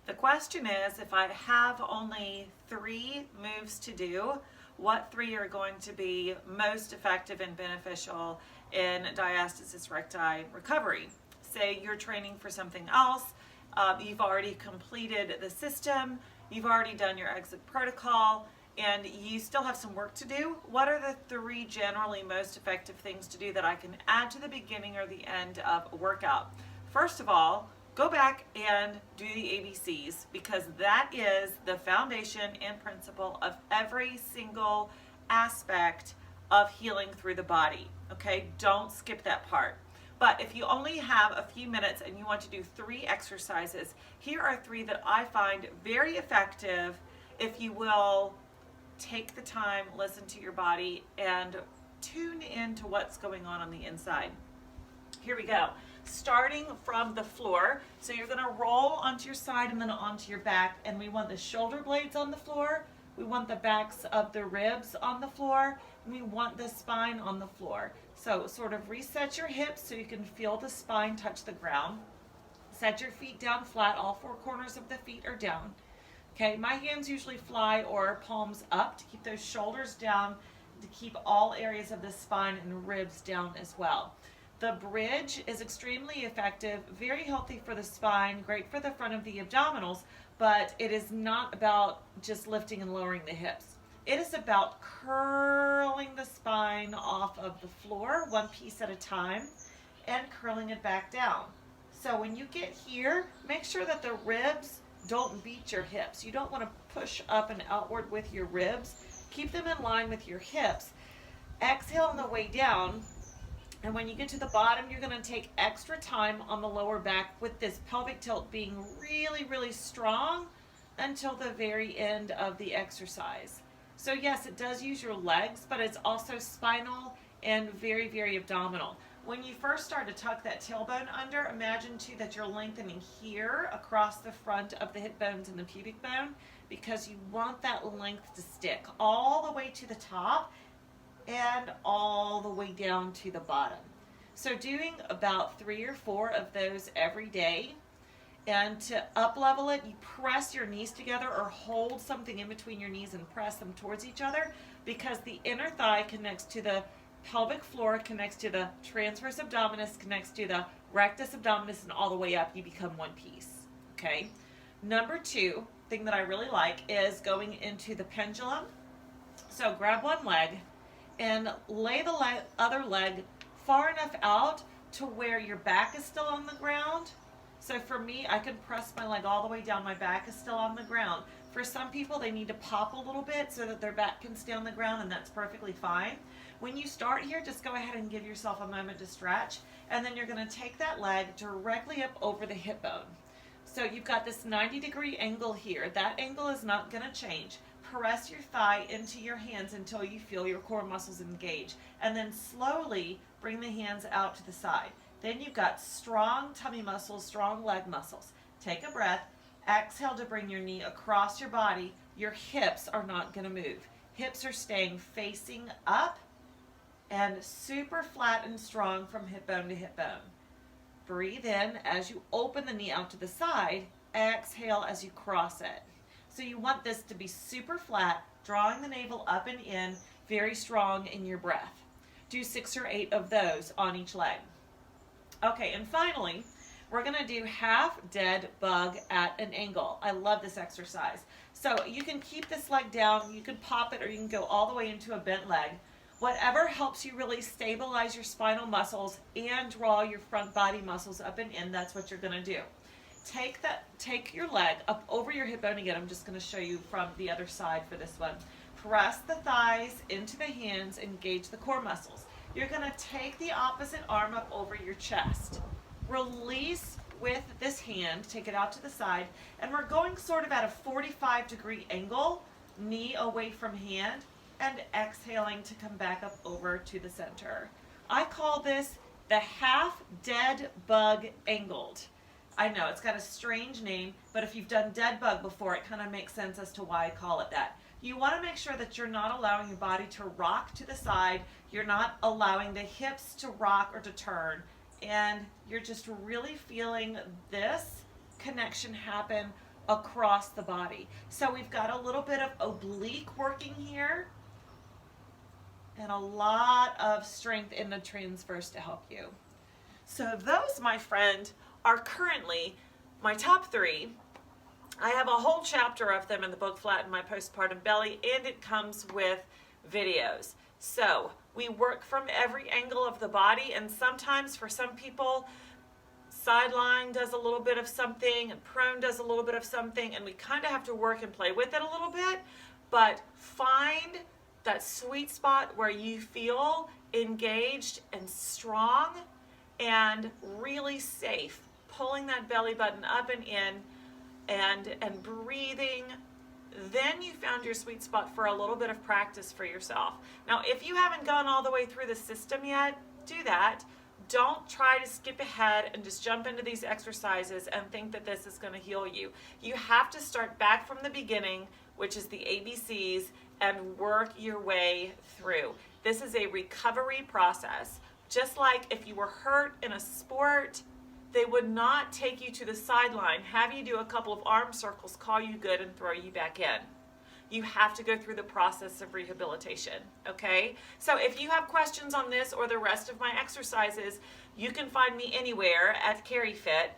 The question is, if I have only 3 moves to do, what 3 are going to be most effective and beneficial in diastasis recti recovery? Say you're training for something else, you've already completed the system, you've already done your exit protocol, and you still have some work to do. What are the 3 generally most effective things to do that I can add to the beginning or the end of a workout? First of all, go back and do the ABCs, because that is the foundation and principle of every single aspect of healing through the body. Okay, don't skip that part. But if you only have a few minutes and you want to do 3 exercises, here are 3 that I find very effective if you will take the time, listen to your body, and tune into what's going on the inside. Here we go. Starting from the floor. So you're going to roll onto your side and then onto your back, and we want the shoulder blades on the floor, we want the backs of the ribs on the floor, and we want the spine on the floor. So sort of reset your hips so you can feel the spine touch the ground. Set your feet down flat. All 4 corners of the feet are down. Okay, my hands usually fly or palms up to keep those shoulders down, to keep all areas of the spine and ribs down as well. The bridge is extremely effective, very healthy for the spine, great for the front of the abdominals, but it is not about just lifting and lowering the hips. It is about curling the spine off of the floor, one piece at a time, and curling it back down. So when you get here, make sure that the ribs don't beat your hips. You don't want to push up and outward with your ribs. Keep them in line with your hips. Exhale on the way down. And when you get to the bottom, you're going to take extra time on the lower back with this pelvic tilt being really, really strong until the very end of the exercise. So yes, it does use your legs, but it's also spinal and very, very abdominal. When you first start to tuck that tailbone under, imagine too that you're lengthening here across the front of the hip bones and the pubic bone, because you want that length to stick all the way to the top and all the way down to the bottom. So doing about 3 or 4 of those every day. And to up level it, you press your knees together or hold something in between your knees and press them towards each other, because the inner thigh connects to the pelvic floor, connects to the transverse abdominis, connects to the rectus abdominis, and all the way up you become one piece. Okay. Number 2 thing that I really like is going into the pendulum. So grab one leg and lay the other leg far enough out to where your back is still on the ground. So for me, I can press my leg all the way down, my back is still on the ground. For some people, they need to pop a little bit so that their back can stay on the ground, and that's perfectly fine. When you start here, just go ahead and give yourself a moment to stretch, and then you're going to take that leg directly up over the hip bone. So you've got this 90-degree angle here. That angle is not going to change. Press your thigh into your hands until you feel your core muscles engage, and then slowly bring the hands out to the side. Then you've got strong tummy muscles, strong leg muscles. Take a breath. Exhale to bring your knee across your body. Your hips are not going to move. Hips are staying facing up and super flat and strong from hip bone to hip bone. Breathe in as you open the knee out to the side. Exhale as you cross it. So you want this to be super flat, drawing the navel up and in, very strong in your breath. Do 6 or 8 of those on each leg. Okay, and finally, we're going to do half dead bug at an angle. I love this exercise. So you can keep this leg down, you can pop it, or you can go all the way into a bent leg. Whatever helps you really stabilize your spinal muscles and draw your front body muscles up and in, that's what you're going to do. Take your leg up over your hip bone again. I'm just going to show you from the other side for this one. Press the thighs into the hands, engage the core muscles. You're going to take the opposite arm up over your chest. Release with this hand, take it out to the side, and we're going sort of at a 45-degree angle, knee away from hand, and exhaling to come back up over to the center. I call this the half dead bug angled. I know it's got a strange name, but if you've done dead bug before, it kind of makes sense as to why I call it that. You want to make sure that you're not allowing your body to rock to the side, you're not allowing the hips to rock or to turn, and you're just really feeling this connection happen across the body. So we've got a little bit of oblique working here and a lot of strength in the transverse to help you. So those, my friend, are currently my top 3. I have a whole chapter of them in the book Flatten My Postpartum Belly, and it comes with videos. So we work from every angle of the body, and sometimes for some people, sideline does a little bit of something and prone does a little bit of something, and we kind of have to work and play with it a little bit, but find that sweet spot where you feel engaged and strong and really safe, pulling that belly button up and in and breathing. Then you found your sweet spot for a little bit of practice for yourself. Now, if you haven't gone all the way through the system yet, do that. Don't try to skip ahead and just jump into these exercises and think that this is going to heal you. You have to start back from the beginning, which is the ABCs, and work your way through. This is a recovery process. Just like if you were hurt in a sport, they would not take you to the sideline, have you do a couple of arm circles, call you good, and throw you back in. You have to go through the process of rehabilitation, okay? So if you have questions on this or the rest of my exercises, you can find me anywhere at CarrieFit.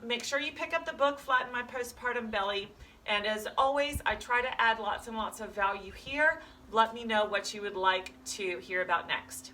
Make sure you pick up the book, Flatten My Postpartum Belly. And as always, I try to add lots and lots of value here. Let me know what you would like to hear about next.